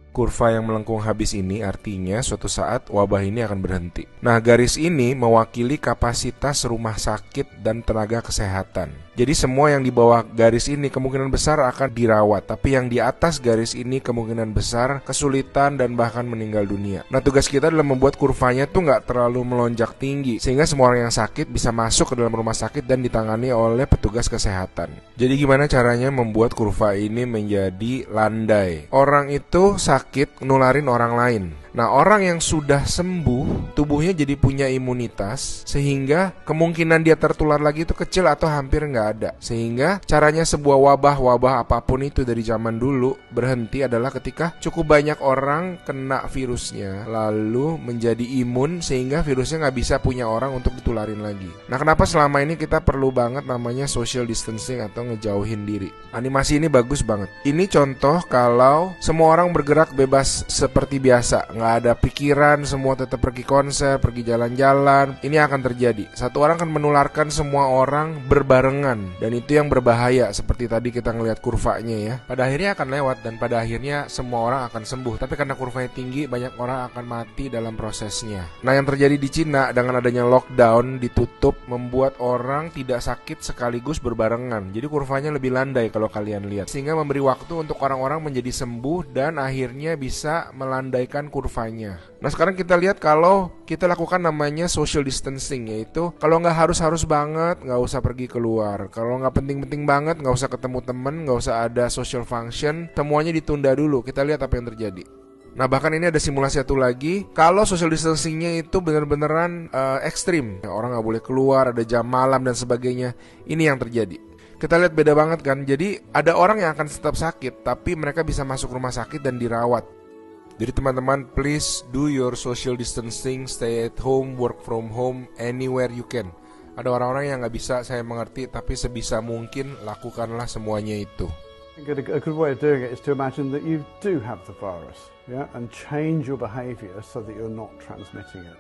Kurva yang melengkung habis ini artinya suatu saat wabah ini akan berhenti. Nah, garis ini mewakili kapasitas rumah sakit dan tenaga kesehatan. Jadi semua yang di bawah garis ini kemungkinan besar akan dirawat, tapi yang di atas garis ini kemungkinan besar kesulitan dan bahkan meninggal dunia. Nah, tugas kita adalah membuat kurvanya tuh nggak terlalu melonjak tinggi, sehingga semua orang yang sakit bisa masuk ke dalam rumah sakit dan ditangani oleh petugas kesehatan. Jadi gimana caranya membuat kurva ini menjadi landai? Orang itu sakit nularin orang lain. Nah, orang yang sudah sembuh, tubuhnya jadi punya imunitas, sehingga kemungkinan dia tertular lagi itu kecil atau hampir nggak ada. Sehingga caranya sebuah wabah apapun itu dari zaman dulu berhenti adalah ketika cukup banyak orang kena virusnya, lalu menjadi imun sehingga virusnya nggak bisa punya orang untuk ditularin lagi. Nah, kenapa selama ini kita perlu banget namanya social distancing atau ngejauhin diri? Animasi ini bagus banget. Ini contoh kalau semua orang bergerak bebas seperti biasa, nggak ada pikiran, semua tetap pergi konser, pergi jalan-jalan. Ini akan terjadi. Satu orang akan menularkan semua orang berbarengan, dan itu yang berbahaya. Seperti tadi kita ngelihat kurvanya ya. Pada akhirnya akan lewat dan pada akhirnya semua orang akan sembuh. Tapi karena kurvanya tinggi, banyak orang akan mati dalam prosesnya. Nah, yang terjadi di Cina dengan adanya lockdown, ditutup, membuat orang tidak sakit sekaligus berbarengan. Jadi kurvanya lebih landai kalau kalian lihat, sehingga memberi waktu untuk orang-orang menjadi sembuh dan akhirnya bisa melandaikan kurva. Nah, sekarang kita lihat kalau kita lakukan namanya social distancing, yaitu kalau nggak harus banget, nggak usah pergi keluar. Kalau nggak penting-penting banget, nggak usah ketemu temen, nggak usah ada social function, semuanya ditunda dulu. Kita lihat apa yang terjadi. Nah, bahkan ini ada simulasi satu lagi. Kalau social distancingnya itu benar-beneran ekstrim, orang nggak boleh keluar, ada jam malam dan sebagainya. Ini yang terjadi. Kita lihat beda banget kan. Jadi ada orang yang akan tetap sakit, tapi mereka bisa masuk rumah sakit dan dirawat. Jadi teman-teman, please do your social distancing, stay at home, work from home, anywhere you can. Ada orang-orang yang nggak bisa, saya mengerti, tapi sebisa mungkin lakukanlah semuanya itu. A good way of doing it is to imagine that you do have the virus, yeah, and change your behavior so that you're not transmitting it.